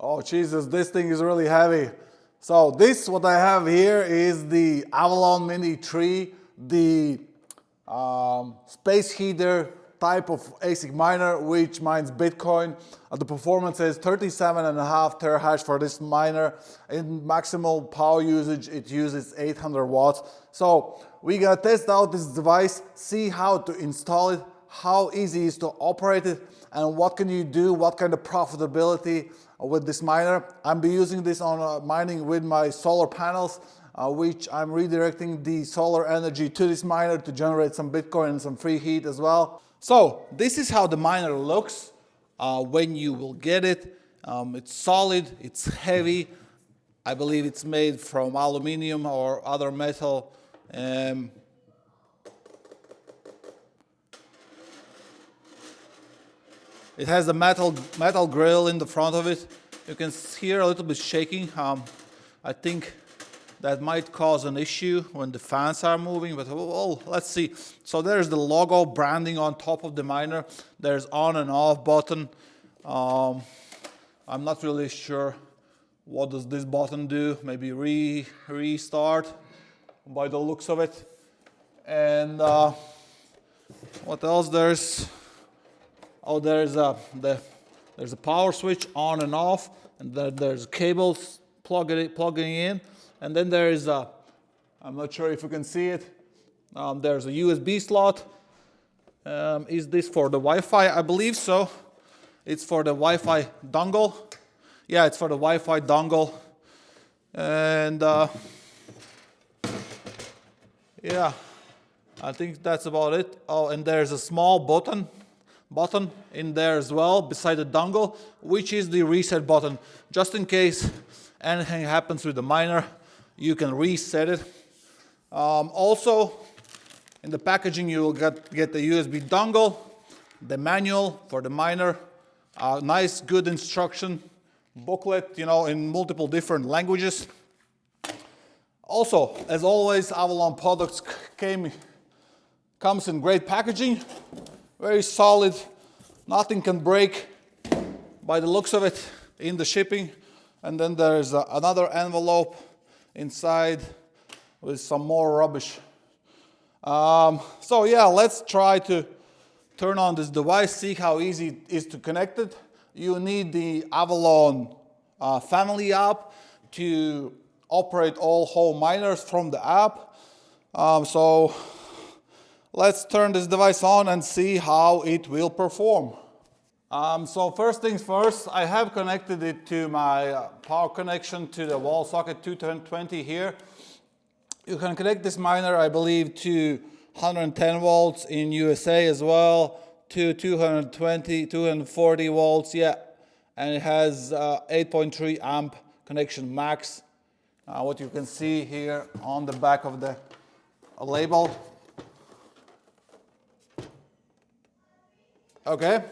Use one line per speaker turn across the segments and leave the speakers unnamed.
Oh Jesus, this thing is really heavy. So this, what I have here is the Avalon Mini3, the space heater type of ASIC miner which mines Bitcoin. The performance is 37.5 terahash for this miner. In maximal power usage, it uses 800 watts. So we gotta test out this device, see how to install it, how easy it is to operate it, and what can you do, what kind of profitability with this miner. I'm be using this on mining with my solar panels, which I'm redirecting the solar energy to this miner to generate some Bitcoin and some free heat as well. So this is how the miner looks when you will get it. It's solid, it's heavy. I believe it's made from aluminum or other metal. It has a metal grill in the front of it. You can hear a little bit shaking. I think that might cause an issue when the fans are moving, but let's see. So there's the logo branding on top of the miner. There's on and off button. I'm not really sure what does this button do. Maybe restart by the looks of it. And what else there's? Oh, there's a power switch on and off, and there's cables plugging in, and then there is a, I'm not sure if you can see it, there's a USB slot. Is this for the Wi-Fi? I believe so. It's for the Wi-Fi dongle. Yeah, it's for the Wi-Fi dongle. And yeah, I think that's about it. Oh, and there's a small button in there as well beside the dongle, which is the reset button. Just in case anything happens with the miner, you can reset it. Also, in the packaging, you will get the USB dongle, the manual for the miner, a nice, good instruction booklet, in multiple different languages. Also, as always, Avalon products comes in great packaging. Very solid, nothing can break by the looks of it in the shipping. And then there's another envelope inside with some more rubbish. So yeah, let's try to turn on this device, see how easy it is to connect it. You need the Avalon family app to operate all home miners from the app. So let's turn this device on and see how it will perform. So first things first, I have connected it to my power connection to the wall socket 220 here. You can connect this miner, I believe, to 110 volts in USA as well, to 220, 240 volts, yeah. And it has 8.3 amp connection max. What you can see here on the back of the label. Okay,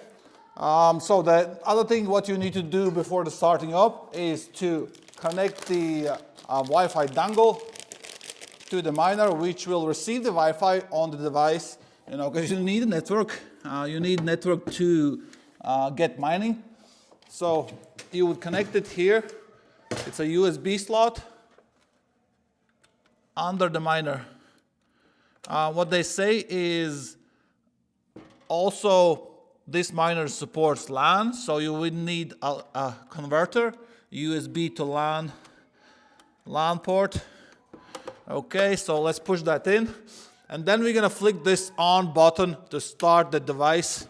so the other thing what you need to do before the starting up is to connect the Wi-Fi dongle to the miner, which will receive the Wi-Fi on the device, because you need a network. You need network to get mining. So you would connect it here. It's a USB slot under the miner. What they say is also this miner supports LAN, so you would need a converter, USB to LAN port. Okay, so let's push that in. And then we're gonna flick this on button to start the device.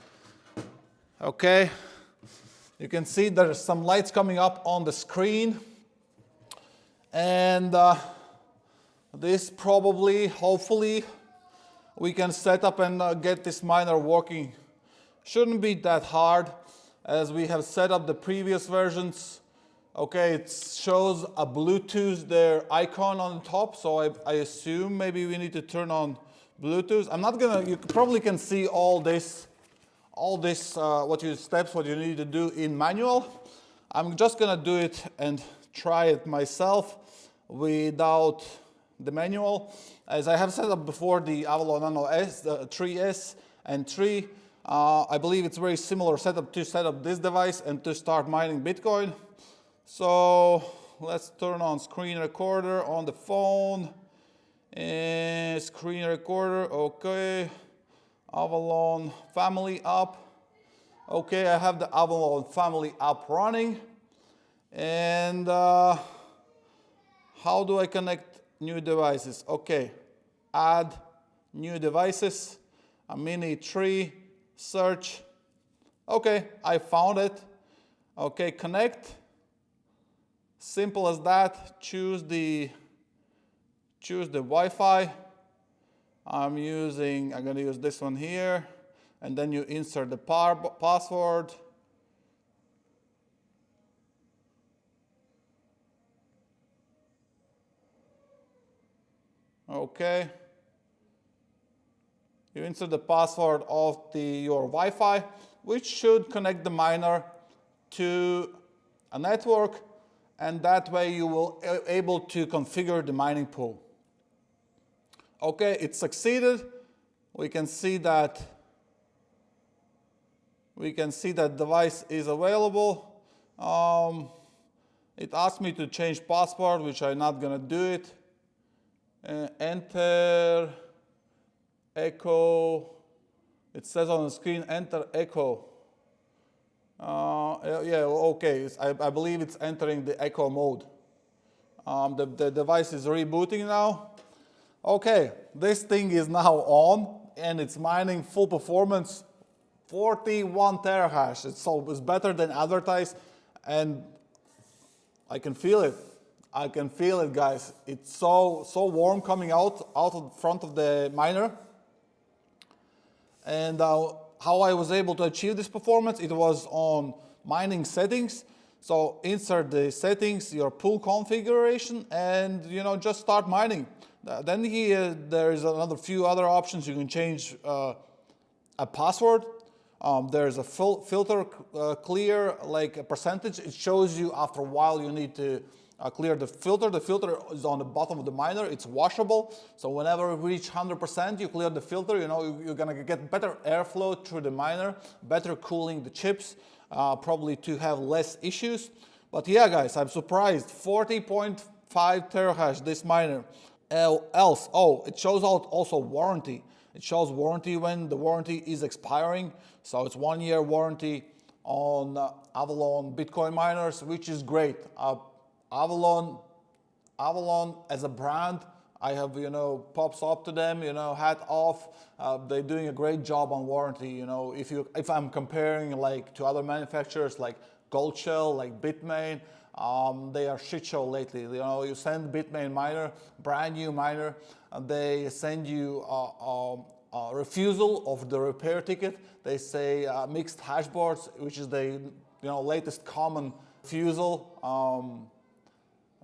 Okay, you can see there's some lights coming up on the screen. And this probably, hopefully, we can set up and get this miner working. Shouldn't be that hard, as we have set up the previous versions. Okay, it shows a Bluetooth there icon on the top, so I assume maybe we need to turn on Bluetooth. I'm not gonna, you probably can see all this what you need to do in manual. I'm just gonna do it and try it myself without the manual. As I have set up before the Avalon Nano S, the 3S and 3, I believe it's very similar setup to set up this device and to start mining Bitcoin. So let's turn on screen recorder on the phone. And screen recorder, okay. Avalon family app. Okay, I have the Avalon family app running. And how do I connect new devices? Okay, add new devices, a Mini 3, search. Okay, I found it. Okay, connect. Simple as that. Choose the Wi-Fi. I'm going to use this one here. And then you insert the password. Okay. You insert the password of your Wi-Fi, which should connect the miner to a network, and that way you will be able to configure the mining pool. Okay, it succeeded. We can see that device is available. It asked me to change password, which I'm not gonna do it. Enter echo. It says on the screen, enter echo. Yeah, okay. I believe it's entering the echo mode. The device is rebooting now. Okay, this thing is now on and it's mining full performance, 41 terahash. It's better than advertised, and I can feel it. I can feel it, guys. It's so warm coming out of the front of the miner. And how I was able to achieve this performance, it was on mining settings. So insert the settings, your pool configuration, and just start mining. Then here there is another few other options. You can change a password. There's a filter clear, like a percentage. It shows you after a while you need to clear the filter. The filter is on the bottom of the miner. It's washable. So whenever you reach 100%, you clear the filter. You're gonna get better airflow through the miner, better cooling the chips, probably to have less issues. But yeah, guys, I'm surprised. 40.5 terahash this miner. It shows out also warranty. It shows warranty when the warranty is expiring. So it's 1 year warranty on Avalon Bitcoin miners, which is great. Avalon as a brand, I have, props up to them, hat off. They're doing a great job on warranty. If I'm comparing like to other manufacturers like Goldshell, like Bitmain, they are shit show lately. You send Bitmain miner, brand new miner, and they send you a refusal of the repair ticket. They say mixed hash boards, which is the latest common refusal.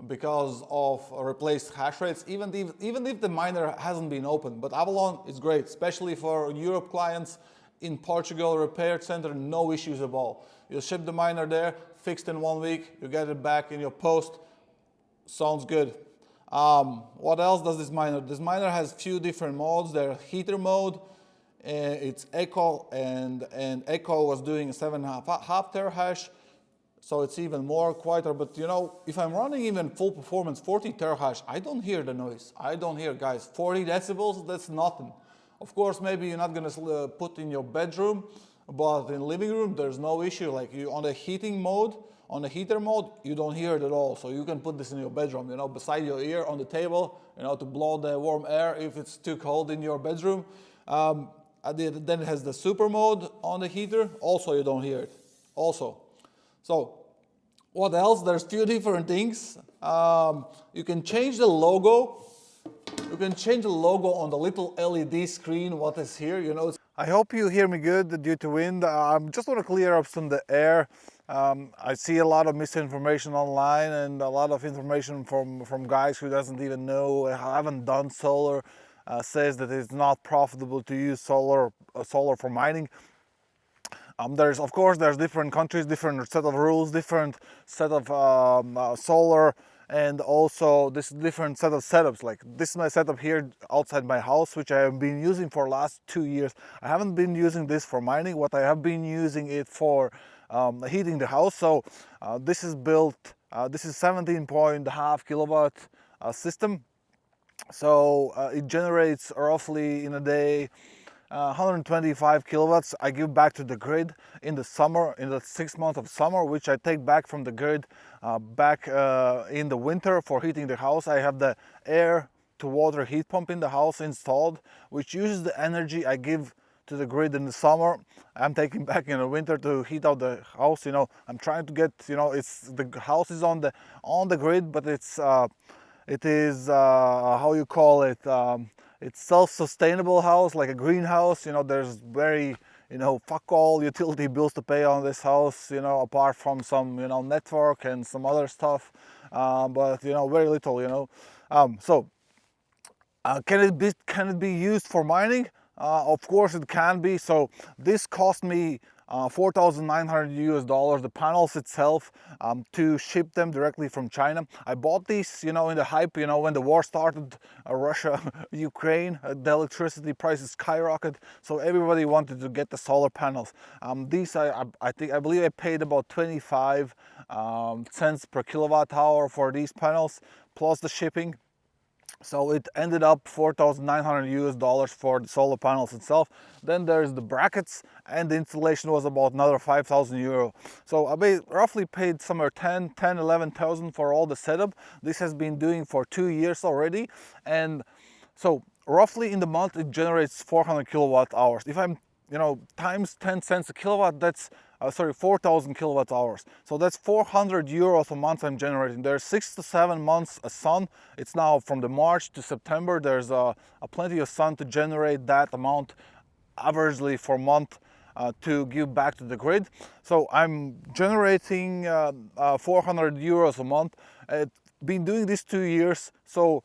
Because of replaced hash rates, even if the miner hasn't been opened. But Avalon is great, especially for Europe clients in Portugal, repair center, no issues at all. You ship the miner there, fixed in 1 week, you get it back in your post. Sounds good. What else does this miner? This miner has few different modes. There's heater mode, it's echo, and echo was doing 7.5 terahash. So it's even more quieter, but if I'm running even full performance, 40 terahash, I don't hear the noise. I don't hear, guys, 40 decibels, that's nothing. Of course, maybe you're not gonna put in your bedroom, but in living room, there's no issue. Like on the heater mode, you don't hear it at all. So you can put this in your bedroom, beside your ear on the table, to blow the warm air if it's too cold in your bedroom. Then it has the super mode on the heater. Also, you don't hear it. Also. So, what else? There's few different things. You can change the logo. You can change the logo on the little LED screen. What is here? I hope you hear me good due to wind. I just want to clear up some of the air. I see a lot of misinformation online and a lot of information from guys who doesn't even know, haven't done solar, says that it's not profitable to use solar for mining. There's different countries, different set of rules, different set of solar, and also this different set of setups. Like this is my setup here outside my house, which I have been using for the last 2 years. I haven't been using this for mining. What I have been using it for heating the house. So this is built This is 17.5 kilowatt system. So it generates roughly in a day 125 kilowatts. I give back to the grid in the summer, in the 6 months of summer, which I take back from the grid back in the winter for heating the house. I have the air to water heat pump in the house installed, which uses the energy I give to the grid in the summer. I'm taking back in the winter to heat out the house. I'm trying to get, it's the house is on the grid, but it is how you call it, it's self-sustainable house, like a greenhouse. There's very, fuck all utility bills to pay on this house, apart from some, network and some other stuff, but very little. So can it be used for mining? Of course it can be. So this cost me $4,900 the panels itself, to ship them directly from China. I bought these in the hype, when the war started, Russia Ukraine, the electricity prices skyrocketed, so everybody wanted to get the solar panels. These I believe I paid about 25 cents per kilowatt hour for these panels plus the shipping. So it ended up $4,900 for the solar panels itself. Then there's the brackets, and the installation was about another 5,000 euro. So I roughly paid somewhere 11,000 for all the setup. This has been doing for 2 years already, and so roughly in the month it generates 400 kilowatt hours. If I'm times 10 cents a kilowatt, that's 4,000 kilowatt hours. So that's 400 euros a month I'm generating. There's 6 to 7 months of sun. It's now from the March to September. There's a plenty of sun to generate that amount averagely for a month to give back to the grid. So I'm generating 400 euros a month. I've been doing this 2 years. So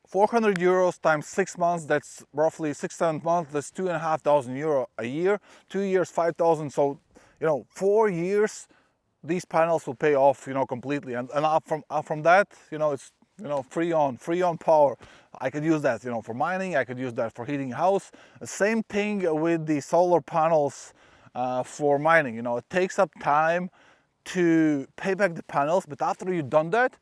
400 euros times 6 months, that's roughly 6-7 months, that's 2,500 euro a year. 2 years, 5,000. So 4 years these panels will pay off completely, and up from that it's free on power. I could use that for mining, I could use that for heating a house. The same thing with the solar panels for mining. It takes up time to pay back the panels, but after you've done that,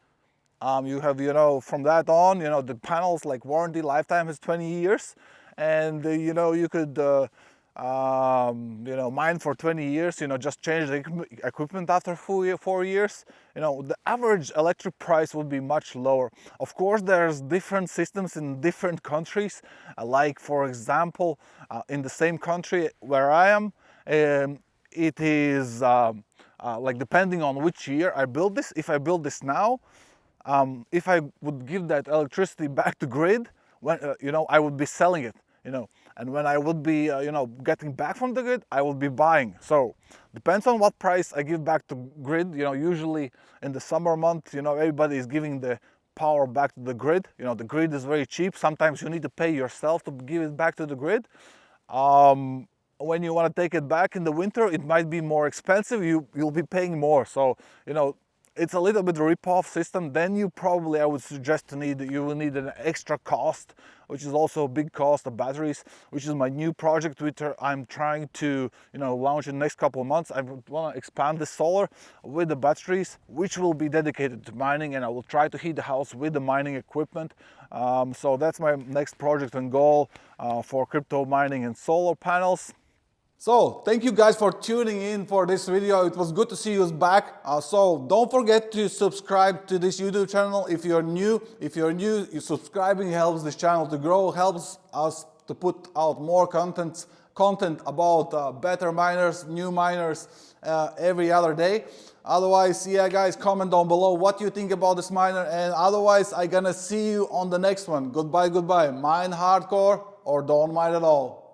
you have from that on, the panels, like warranty lifetime is 20 years, and you could mine for 20 years, just change the equipment after 4 years. The average electric price would be much lower. Of course, there's different systems in different countries. Like for example, in the same country where I am, it is like depending on which year I build this. If I build this now, if I would give that electricity back to grid, when I would be selling it, and when I would be getting back from the grid, I would be buying. So depends on what price I give back to grid. Usually in the summer month, everybody is giving the power back to the grid. The grid is very cheap. Sometimes you need to pay yourself to give it back to the grid. When you want to take it back in the winter, it might be more expensive. You'll be paying more. So it's a little bit rip-off system. Then I would suggest you will need an extra cost, which is also a big cost of batteries, which is my new project which I'm trying to launch in the next couple of months. I want to expand the solar with the batteries, which will be dedicated to mining, and I will try to heat the house with the mining equipment. So that's my next project and goal for crypto mining and solar panels. So thank you guys for tuning in for this video. It was good to see you back. So don't forget to subscribe to this YouTube channel if you're new. If you're new, subscribing helps this channel to grow, helps us to put out more content about better miners, new miners every other day. Otherwise, yeah guys, comment down below what you think about this miner, and otherwise I'm gonna see you on the next one. Goodbye. Mine hardcore or don't mine at all.